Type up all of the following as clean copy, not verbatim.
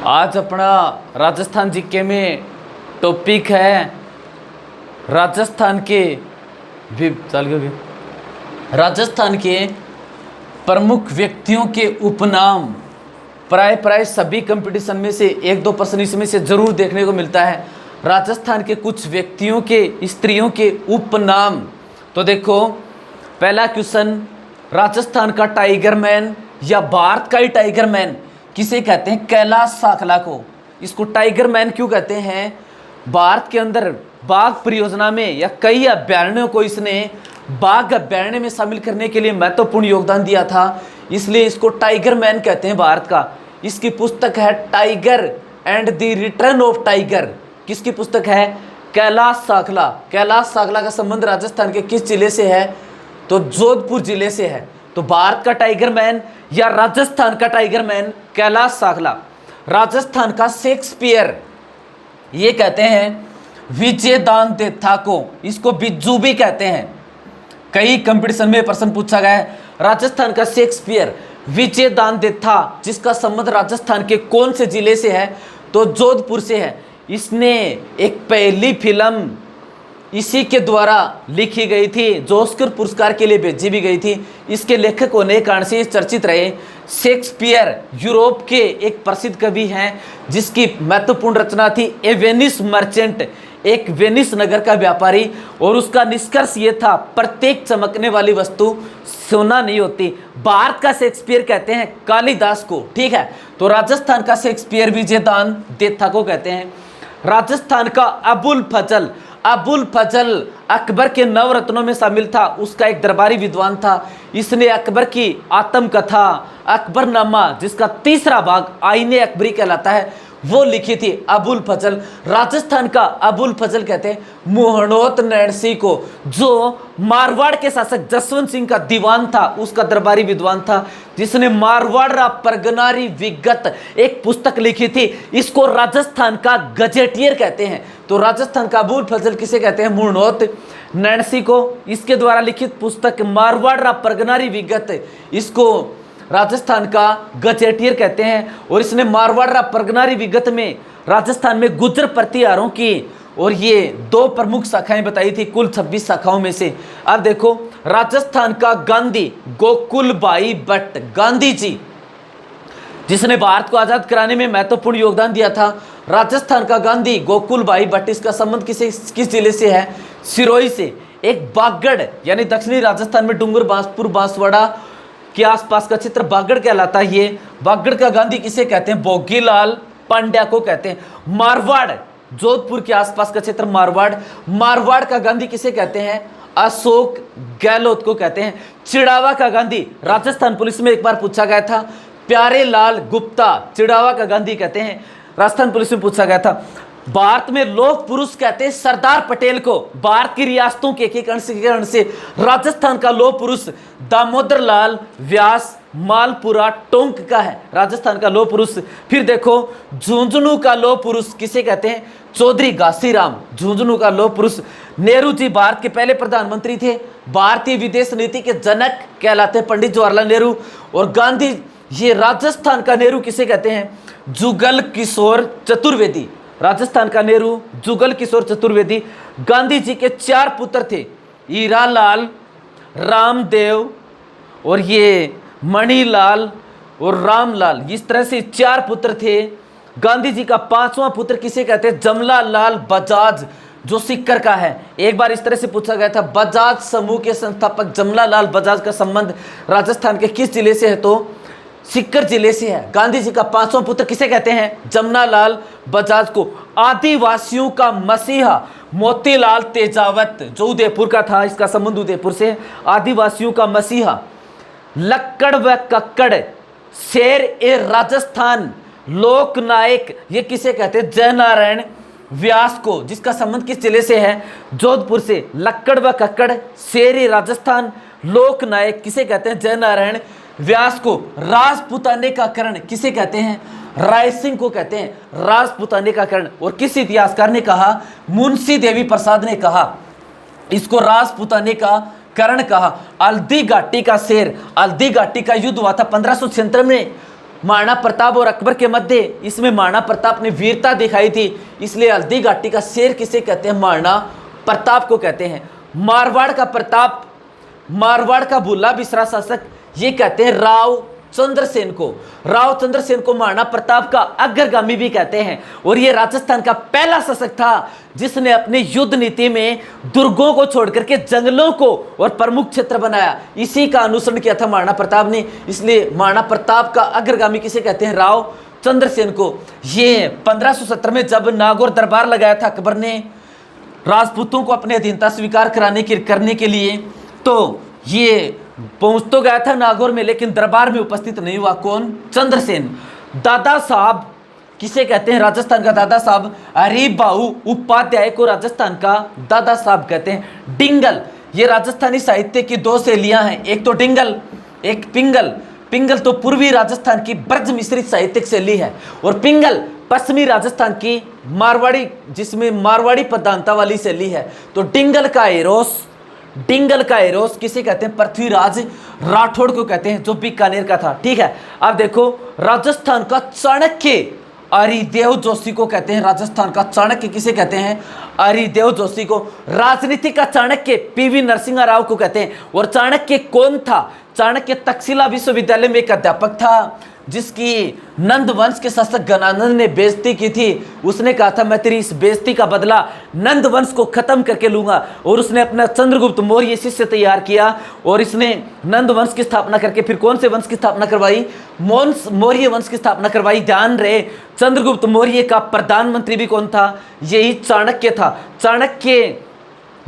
आज अपना राजस्थान जीके में टॉपिक है राजस्थान के राजस्थान के प्रमुख व्यक्तियों के उपनाम। प्राय सभी कंपटीशन में से एक दो प्रश्न इसमें से जरूर देखने को मिलता है। राजस्थान के कुछ व्यक्तियों के, स्त्रियों के उपनाम। तो देखो, पहला क्वेश्चन, राजस्थान का टाइगर मैन या भारत का ही टाइगर मैन किसे कहते हैं? कैलाश साखला को। इसको टाइगर मैन क्यों कहते हैं? भारत के अंदर बाघ परियोजना में या कई अभ्यारण्यों को इसने बाघ अभ्यारण्य में शामिल करने के लिए महत्वपूर्ण योगदान दिया था, इसलिए इसको टाइगर मैन कहते हैं भारत का। इसकी पुस्तक है tiger and the return of tiger. किसकी पुस्तक है? कैलाश साखला। कैलाश साखला का संबंध राजस्थान के किस जिले से है? तो जोधपुर जिले से है। तो भारत का टाइगर मैन या राजस्थान का टाइगर मैन कैलाश साखला। राजस्थान का शेक्सपियर, ये कहते हैं विजयदान देथा को, इसको बिज्जू भी कहते हैं। कई कंपटीशन में प्रश्न पूछा गया है। राजस्थान का शेक्सपियर विजयदान देथा, जिसका संबंध राजस्थान के कौन से जिले से है? तो जोधपुर से है। इसने एक पहली फिल्म इसी के द्वारा लिखी गई थी, जो ऑस्कर पुरस्कार के लिए भेजी भी गई थी। इसके लेखक होने के कारण से चर्चित रहे। शेक्सपियर यूरोप के एक प्रसिद्ध कवि हैं, जिसकी महत्वपूर्ण रचना थी ए वेनिस मर्चेंट, एक वेनिस नगर का व्यापारी। और उसका निष्कर्ष ये था, प्रत्येक चमकने वाली वस्तु सोना नहीं होती। भारत का शेक्सपियर कहते हैं कालिदास को, ठीक है। तो राजस्थान का शेक्सपियर विजयदान देथा को कहते हैं। राजस्थान का अबुल फजल, अबुल फजल अकबर के नवरत्नों में शामिल था। उसका एक दरबारी विद्वान था। इसने अकबर की आत्मकथा अकबरनामा, जिसका तीसरा भाग आईने अकबरी कहलाता है, वो लिखी थी अबुल फजल। राजस्थान का अबुल फजल कहते हैं मोहनोत नैणसी को, जो मारवाड़ के शासक जसवंत सिंह का दीवान था, उसका दरबारी विद्वान था, जिसने मारवाड़ रा परगनारी विगत एक पुस्तक लिखी थी। इसको राजस्थान का गजेटियर कहते हैं। तो राजस्थान का अबुल फजल किसे कहते हैं? मोहनोत नैणसी को। इसके द्वारा लिखित पुस्तक मारवाड़ रा परगनारी विगत, इसको राजस्थान का गजेटियर कहते हैं। और इसने मारवाड़ परगनारी विगत में राजस्थान में गुर्जर प्रतिहारों की और ये दो प्रमुख शाखाएं बताई थी कुल 26 शाखाओं में से। अब देखो, राजस्थान का गांधी गोकुल भाई भट्ट, गांधी जी, जिसने भारत को आजाद कराने में महत्वपूर्ण योगदान दिया था। राजस्थान का गांधी गोकुल भाई भट्ट, इसका संबंध किस जिले से है? सिरोही से। एक बागड़ यानी दक्षिणी राजस्थान में डूंगर बांसपुर बांसवाड़ा के आसपास का क्षेत्र बागड़ कहलाता है। ये बागड़ का गांधी किसे कहते हैं? भोगीलाल पांड्या को कहते हैं। मारवाड़, जोधपुर के आसपास का क्षेत्र मारवाड़, मारवाड़ का गांधी किसे कहते हैं? अशोक गहलोत को कहते हैं। चिड़ावा का गांधी राजस्थान पुलिस में एक बार पूछा गया था, प्यारे लाल गुप्ता चिड़ावा का गांधी कहते हैं, राजस्थान पुलिस में पूछा गया था। भारत में लोक पुरुष कहते हैं सरदार पटेल को। भारत की रियासतों के एकीकरण से राजस्थान का लोक पुरुष दामोदर लाल व्यास मालपुरा टोंक का है, राजस्थान का लोक पुरुष। फिर देखो, झुंझुनू का लोक पुरुष किसे कहते हैं? चौधरी घासीराम, झुंझुनू का लोक पुरुष। नेहरू जी भारत के पहले प्रधानमंत्री थे, भारतीय विदेश नीति के जनक कहलाते हैं पंडित जवाहरलाल नेहरू। और गांधी, ये राजस्थान का नेहरू किसे कहते हैं? जुगल किशोर चतुर्वेदी, राजस्थान का नेहरू जुगल किशोर चतुर्वेदी। गांधी जी के 4 पुत्र थे, हीरालाल, रामदेव और ये मणिलाल और रामलाल। इस तरह से 4 पुत्र थे। गांधी जी का 5वां पुत्र किसे कहते हैं? जमनालाल बजाज, जो सिक्कर का है। एक बार इस तरह से पूछा गया था, बजाज समूह के संस्थापक जमनालाल बजाज का संबंध राजस्थान के किस जिले से है? तो सिक्कर जिले से है। गांधी जी का 5वां पुत्र किसे कहते हैं? जमनालाल बजाज को। आदिवासियों का मसीहा मोतीलाल तेजावत, जो उदयपुर का था, इसका संबंध उदयपुर से। आदिवासियों का मसीहा लक्कड़ व कक्कड़, शेर ए राजस्थान, लोक नायक, ये किसे कहते हैं? जयनारायण व्यास को, जिसका संबंध किस जिले से है? जोधपुर से। लक्कड़ व कक्कड़, शेर ए राजस्थान, लोक नायक किसे कहते हैं? जयनारायण व्यास को। राजपुताने का करण किसे कहते हैं? राय सिंह को कहते हैं राजपुताने का करण। और किस इतिहासकार ने कहा? मुंशी देवी प्रसाद ने कहा इसको राजपुताने का करण कहा। हल्दी घाटी का शेर, हल्दी घाटी का युद्ध हुआ था 1576 में महाराणा प्रताप और अकबर के मध्य इसमें महाराणा प्रताप ने वीरता दिखाई थी, इसलिए हल्दी घाटी का शेर किसे कहते हैं? महाराणा प्रताप को कहते हैं। मारवाड़ का प्रताप, मारवाड़ का भूला बिसरा शासक, ये कहते हैं राव चंद्रसेन को। राव चंद्रसेन को महाराणा प्रताप का अग्रगामी भी कहते हैं, और ये राजस्थान का पहला शासक था जिसने अपनी युद्ध नीति में दुर्गों को छोड़ करके जंगलों को और प्रमुख क्षेत्र बनाया। इसी का अनुसरण किया था महाराणा प्रताप ने, इसलिए महाराणा प्रताप का अग्रगामी किसे कहते हैं? राव चंद्रसेन को। ये 1570 में जब नागौर दरबार लगाया था अकबर ने राजपूतों को अपने अधीनता स्वीकार करने के लिए, तो ये पहुंच तो गया था नागौर में, लेकिन दरबार में उपस्थित नहीं हुआ। कौन? चंद्रसेन। दादा साहब किसे कहते हैं? राजस्थान का दादा साहब। हरिबाऊ उपाध्याय को राजस्थान का दादा साहब कहते हैं। डिंगल, ये राजस्थानी साहित्य की दो शैलियां हैं, एक तो डिंगल, एक पिंगल। पिंगल तो पूर्वी राजस्थान की ब्रज मिश्रित साहित्यिक शैली है, और पिंगल पश्चिमी राजस्थान की मारवाड़ी, जिसमें मारवाड़ी प्रधानता वाली शैली है। तो डिंगल का एरोस किसे कहते हैं? पृथ्वीराज राठौड़ को कहते हैं, जो बीकानेर का था। ठीक है, अब देखो राजस्थान का चाणक्य हरिदेव जोशी को कहते हैं। राजस्थान का चाणक्य किसे कहते हैं? हरिदेव जोशी को। राजनीति का चाणक्य पीवी नरसिंह राव को कहते हैं। और चाणक्य कौन था? चाणक्य तक्षशिला विश्वविद्यालय में एक अध्यापक था, जिसकी नंद वंश के शासक गणानंद ने बेइज्जती की थी। उसने कहा था मैं तेरी इस बेइज्जती का बदला नंद वंश को खत्म करके लूंगा, और उसने अपना चंद्रगुप्त मौर्य शिष्य तैयार किया, और इसने नंद वंश की स्थापना करके फिर कौन से वंश की स्थापना करवाई? मौर्य वंश की स्थापना करवाई। ध्यान रहे, चंद्रगुप्त मौर्य का प्रधानमंत्री भी कौन था? यही चाणक्य था। चाणक्य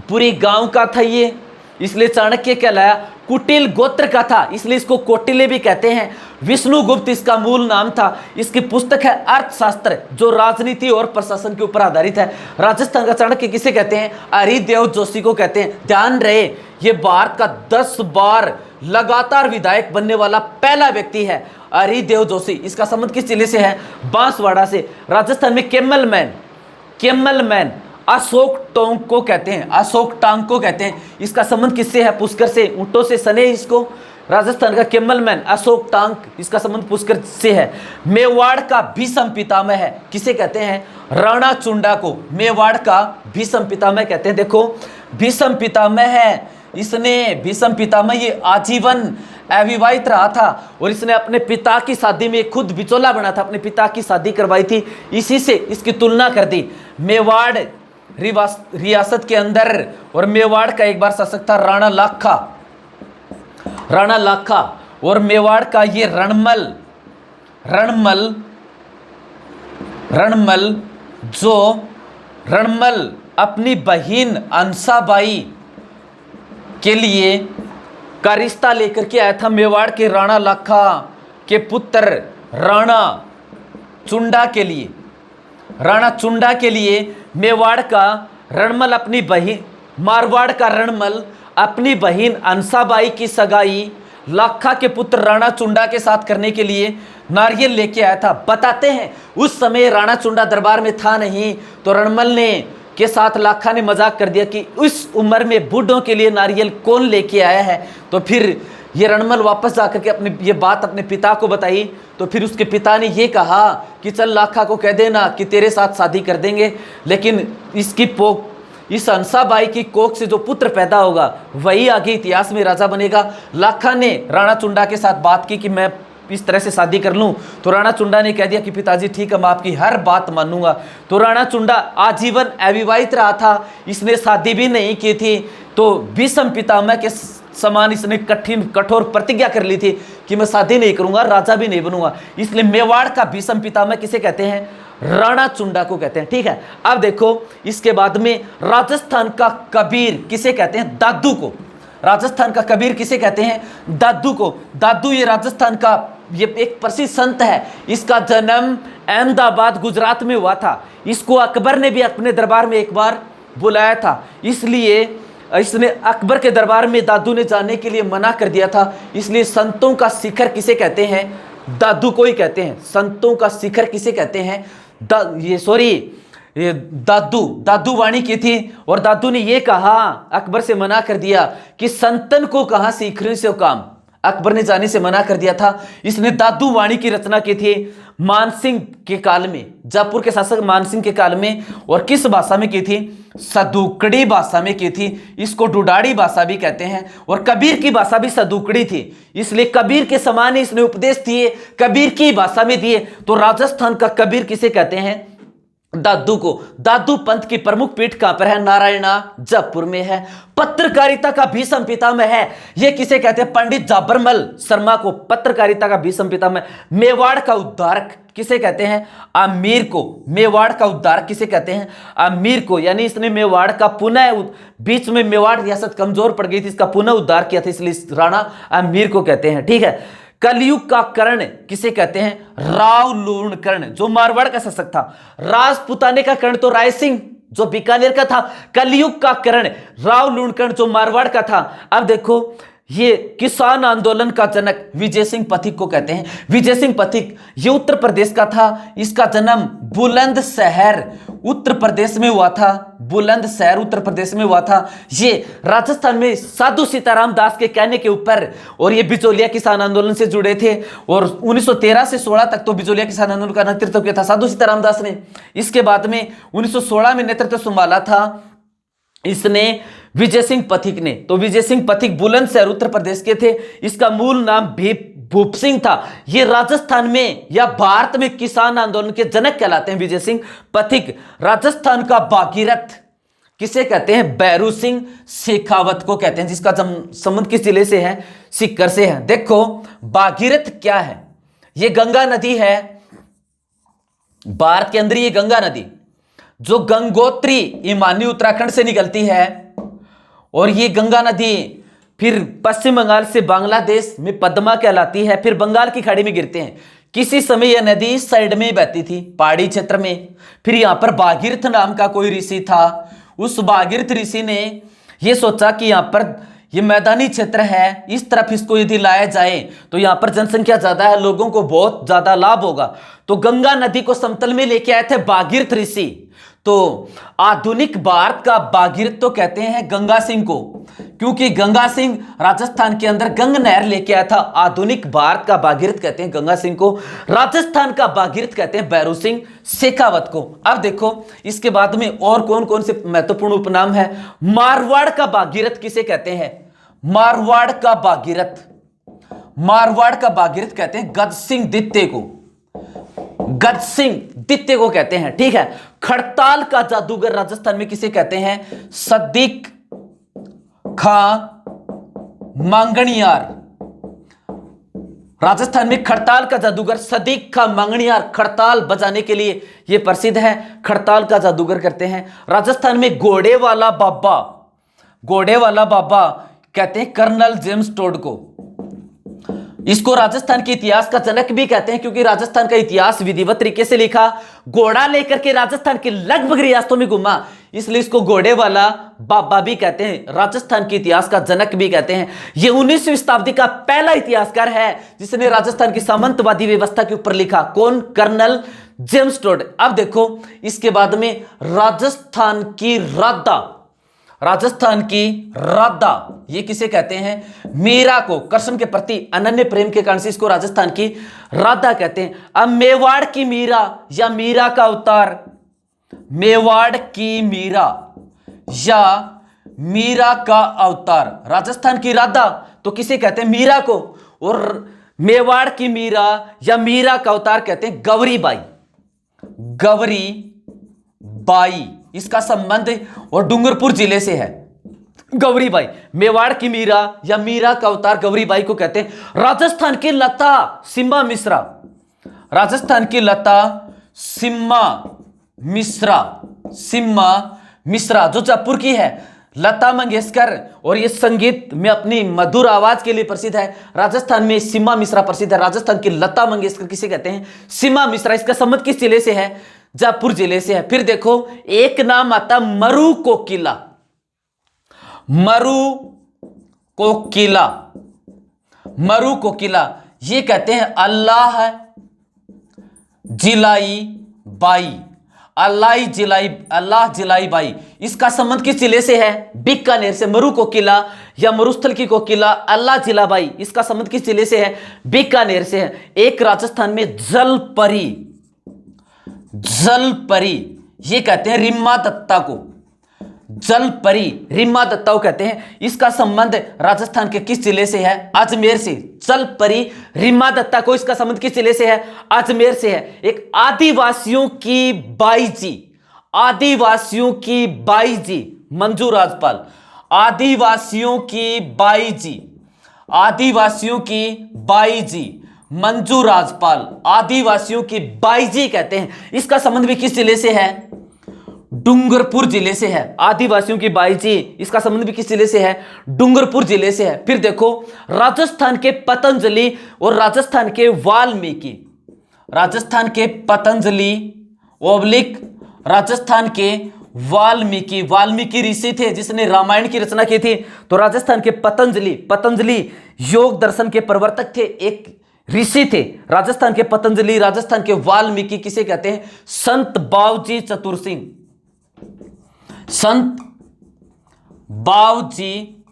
पूरी गांव का था ये, इसलिए चाणक्य कहलाया। कुटिल गोत्र का था, इसलिए इसको कौटिल्य भी कहते हैं। विष्णुगुप्त इसका मूल नाम था। इसकी पुस्तक है अर्थशास्त्र, जो राजनीति और प्रशासन के ऊपर आधारित है। राजस्थान का चाणक्य किसे कहते हैं? हरिदेव जोशी को कहते हैं। ध्यान रहे, ये भारत का 10 बार लगातार विधायक बनने वाला पहला व्यक्ति है हरिदेव जोशी। इसका संबंध किस जिले से है? बांसवाड़ा से। राजस्थान में केमल मैन अशोक टोंग को कहते हैं, अशोक टांग को कहते हैं। इसका संबंध किससे है? पुष्कर से, ऊंटों से सने इसको। राजस्थान का केमल मैन अशोक टांग, इसका संबंध पुष्कर से है। मेवाड़ का भीष्म पितामह है, किसे कहते हैं? राणा चुंडा को मेवाड़ का भीष्म पितामह कहते हैं। देखो भीष्म पितामह है, इसने भीष्म पितामह ये आजीवन अविवाहित रहा था, और इसने अपने पिता की शादी में खुद बिचौला बना था, अपने पिता की शादी करवाई थी। इसी से इसकी तुलना कर दी। मेवाड़ रियासत के अंदर, और मेवाड़ का एक बार शासक था राणा लाखा, और मेवाड़ का ये रणमल अपनी बहन अंसाबाई के लिए का रिश्ता लेकर के आया था। मेवाड़ के राणा लाखा के पुत्र राणा चुंडा के लिए मेवाड़ का रणमल अपनी बहन, मारवाड़ का रणमल अपनी बहन अंसाबाई की सगाई लाखा के पुत्र राणा चुंडा के साथ करने के लिए नारियल लेके आया था। बताते हैं उस समय राणा चुंडा दरबार में था नहीं, तो रणमल ने के साथ लाखा ने मजाक कर दिया कि उस उम्र में बूढ़ों के लिए नारियल कौन लेके आया है। तो फिर ये रणमल वापस जाकर के ये बात अपने पिता को बताई, तो फिर उसके पिता ने ये कहा कि चल लाखा को कह देना कि तेरे साथ शादी कर देंगे, लेकिन इस अंसाबाई की कोख से जो पुत्र पैदा होगा वही आगे इतिहास में राजा बनेगा। लाखा ने राणा चुंडा के साथ बात की कि मैं इस तरह से शादी कर लूं, तो राणा चुंडा ने कह दिया कि पिताजी ठीक है, मैं आपकी हर बात मानूंगा। तो राणा चुंडा आजीवन अविवाहित रहा था, इसने शादी भी नहीं की थी। तो भीष्म पितामह के समान इसने कठोर प्रतिज्ञा कर ली थी कि मैं शादी नहीं करूंगा, राजा भी नहीं बनूंगा। इसलिए मेवाड़ का भीष्म पितामह किसे कहते हैं? राणा चुंडा को कहते हैं। ठीक है, अब देखो इसके बाद में राजस्थान का कबीर किसे कहते हैं? दादू को। राजस्थान का कबीर किसे कहते हैं? दादू को। दादू ये राजस्थान का ये एक प्रसिद्ध संत है। इसका जन्म अहमदाबाद गुजरात में हुआ था। इसको अकबर ने भी अपने दरबार में एक बार बुलाया था, इसलिए इसने अकबर के दरबार में दादू ने जाने के लिए मना कर दिया था। इसलिए संतों का शिखर किसे कहते हैं? दादू को ही कहते हैं। संतों का शिखर किसे कहते हैं? ये दादू वाणी की थी, और दादू ने ये कहा, अकबर से मना कर दिया कि संतन को कहां सीखने से काम, अकबर ने जाने से मना कर दिया था। इसने दादू वाणी की रचना की थी मानसिंह के काल में, जयपुर के शासक मानसिंह के काल में। और किस भाषा में की थी? सदुकड़ी भाषा में की थी। इसको डुडाड़ी भाषा भी कहते हैं। और कबीर की भाषा भी सदुकड़ी थी, इसलिए कबीर के समान ही इसने उपदेश दिए, कबीर की भाषा में दिए। तो राजस्थान का कबीर किसे कहते हैं? दादू को। दादू पंथ की प्रमुख पीठ कहां पर है? नारायणा, जयपुर में है। पत्रकारिता का भीषम पितामह है, यह किसे कहते हैं? पंडित जाबरमल शर्मा को पत्रकारिता का भीषम पितामह। मेवाड़ का उद्धारक किसे कहते हैं? आमीर को। मेवाड़ का उद्धारक किसे कहते हैं? आमीर को। यानी इसने मेवाड़ का पुनः, बीच में मेवाड़ रियासत कमजोर पड़ गई थी, इसका पुनः उद्धार किया था, इसलिए राणा आमीर को कहते हैं। ठीक है। कलयुग का कर्ण किसे कहते हैं? राव लूण कर्ण, जो मारवाड़ का शासक था। राजपुताने का कर्ण तो राय सिंह जो बीकानेर का था। कलयुग का कर्ण राव लूण कर्ण जो मारवाड़ का था। अब देखो, ये किसान आंदोलन का जनक विजय सिंह पथिक को कहते हैं। विजय सिंह पथिक ये उत्तर प्रदेश का था। इसका जन्म बुलंदशहर उत्तर प्रदेश में हुआ था। बुलंदशहर उत्तर प्रदेश में हुआ था। ये राजस्थान में साधु सीताराम दास के कहने के ऊपर, और ये बिचौलिया किसान आंदोलन से जुड़े थे। और 1913 से 16 तक तो बिचौलिया किसान आंदोलन का नेतृत्व किया था साधु सीताराम दास ने। इसके बाद में 1916 में नेतृत्व संभाला था इसने विजय सिंह पथिक ने। तो विजय सिंह पथिक बुलंदशहर उत्तर प्रदेश के थे। इसका मूल नाम भूप सिंह था। ये राजस्थान में या भारत में किसान आंदोलन के जनक कहलाते हैं विजय सिंह पथिक। राजस्थान का भागीरथ किसे कहते हैं? बैरू सिंह शेखावत को कहते हैं, जिसका संबंध किस जिले से है? सीकर से है। देखो, भागीरथ क्या है? ये गंगा नदी है भारत के अंदर। ये गंगा नदी जो गंगोत्री इमानी उत्तराखंड से निकलती है, और ये गंगा नदी फिर पश्चिम बंगाल से बांग्लादेश में पद्मा कहलाती है, फिर बंगाल की खाड़ी में गिरते हैं। किसी समय यह नदी इस साइड में बहती थी, पहाड़ी क्षेत्र में। फिर यहां पर भागीरथ नाम का कोई ऋषि था। उस भागीरथ ऋषि ने यह सोचा कि यहां पर ये मैदानी क्षेत्र है, इस तरफ इसको यदि लाया जाए तो यहां पर जनसंख्या ज्यादा है, लोगों को बहुत ज्यादा लाभ होगा। तो गंगा नदी को समतल में लेके आए थे भागीरथ ऋषि। तो आधुनिक भारत का भागीरथ तो कहते हैं गंगा सिंह को, क्योंकि गंगा सिंह राजस्थान के अंदर गंग नहर लेके आया था। आधुनिक भारत का भागीरथ कहते हैं गंगा सिंह को। राजस्थान का भागीरथ कहते हैं बैरू सिंह शेखावत को। अब देखो, इसके बाद में और कौन कौन से महत्वपूर्ण उपनाम है। मारवाड़ का भागीरथ किसे कहते हैं? मारवाड़ का भागीरथ, मारवाड़ का भागीरथ कहते हैं गज सिंह द्वितीय को। गज सिंह द्वितीय को कहते हैं। ठीक है। खड़ताल का जादूगर राजस्थान में किसे कहते हैं? सदीक खां मांगणियार। राजस्थान में खड़ताल का जादूगर सदीक खां मांगणियार खड़ताल बजाने के लिए यह प्रसिद्ध है। खड़ताल का जादूगर करते हैं। राजस्थान में घोड़े वाला बाबा, घोड़े वाला बाबा कहते हैं कर्नल जेम्स टोड को। इसको राजस्थान के इतिहास का जनक भी कहते हैं, क्योंकि राजस्थान का इतिहास विधिवत तरीके से लिखा। घोड़ा लेकर के राजस्थान के लगभग रियासतों में घुमा, इसलिए इसको घोड़े वाला बाबा भी कहते हैं। राजस्थान के इतिहास का जनक भी कहते हैं। यह 19वीं शताब्दी का पहला इतिहासकार है जिसने राजस्थान की सामंतवादी व्यवस्था के ऊपर लिखा। कौन? Colonel James Tod. अब देखो, इसके बाद में राजस्थान की राधा, राजस्थान की राधा ये किसे कहते हैं? मीरा को। कृष्ण के प्रति अनन्य प्रेम के कारण से इसको राजस्थान की राधा कहते हैं। अब मेवाड़ की मीरा या मीरा का अवतार, मेवाड़ की मीरा या मीरा का अवतार, राजस्थान की राधा तो किसे कहते हैं? मीरा को। और मेवाड़ की मीरा या मीरा का अवतार कहते हैं गौरी बाई। गौरी बाई इसका संबंध और डूंगरपुर जिले से है। गौरी बाई, मेवाड़ की मीरा या मीरा का अवतार गौरी बाई को कहते हैं। राजस्थान की लता सिम्मा मिश्रा, राजस्थान की लता सिम्मा मिश्रा, सिम्मा मिश्रा जो जयपुर की है। लता मंगेशकर, और ये संगीत में अपनी मधुर आवाज के लिए प्रसिद्ध है। राजस्थान में सिम्मा मिश्रा प्रसिद्ध है। राजस्थान की लता मंगेशकर किसे कहते हैं? सिम्मा मिश्रा। इसका संबंध किस जिले से है? जयपुर जिले से है। फिर देखो, एक नाम आता मरु कोकिला। मरु कोकिला, मरु कोकिला ये कहते हैं अल्लाह जिलाई बाई। अल्लाह जिलाई बाई, इसका संबंध किस जिले से है? बीकानेर से। मरु को किला या मरुस्थल की को किला अल्लाह जिलाबाई, इसका संबंध किस जिले से है? बीकानेर से है। एक राजस्थान में जलपरी, जलपरी ये कहते हैं रिम्मा दत्ता को, जलपरी रिम्मा दत्ता को कहते हैं। इसका संबंध राजस्थान के किस जिले से है? अजमेर से। जलपरी रिम्मा दत्ता को इसका संबंध किस जिले से है? अजमेर से है। एक आदिवासियों की बाईजी, आदिवासियों की बाईजी मंजू राजपाल, आदिवासियों की बाईजी, आदिवासियों की बाईजी मंजू राजपाल, आदिवासियों की बाईजी कहते हैं। इसका संबंध भी किस जिले से है? डूंगरपुर जिले से है। आदिवासियों की बाईजी, इसका संबंध भी किस जिले से है? डूंगरपुर जिले से है। फिर देखो राजस्थान के पतंजलि और राजस्थान के वाल्मीकि, राजस्थान के पतंजलि ओब्लिक राजस्थान के वाल्मीकि, वाल्मीकि ऋषि थे जिसने रामायण की रचना की थी। तो राजस्थान के पतंजलि, पतंजलि योग दर्शन के प्रवर्तक थे, एक ऋषि थे। राजस्थान के पतंजलि, राजस्थान के वाल्मीकि किसे कहते हैं? संत बावजी चतुर सिंह, संत बावजी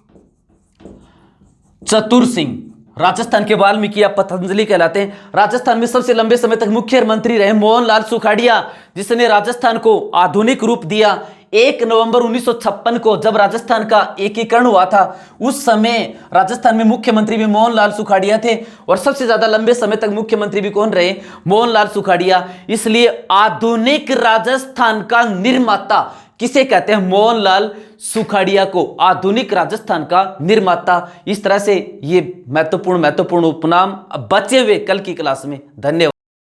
चतुर सिंह राजस्थान के वाल्मीकि या पतंजलि कहलाते हैं। राजस्थान में सबसे लंबे समय तक मुख्यमंत्री रहे मोहनलाल सुखाड़िया, जिसने राजस्थान को आधुनिक रूप दिया। 1 नवंबर 1956 को जब राजस्थान का एकीकरण हुआ था, उस समय राजस्थान में मुख्यमंत्री भी मोहनलाल सुखाड़िया थे। और सबसे ज्यादा लंबे समय तक मुख्यमंत्री भी कौन रहे? मोहनलाल सुखाड़िया। इसलिए आधुनिक राजस्थान का निर्माता किसे कहते हैं? मोहनलाल सुखाड़िया को आधुनिक राजस्थान का निर्माता। इस तरह से ये महत्वपूर्ण उपनाम बचे हुए कल की क्लास में। धन्यवाद।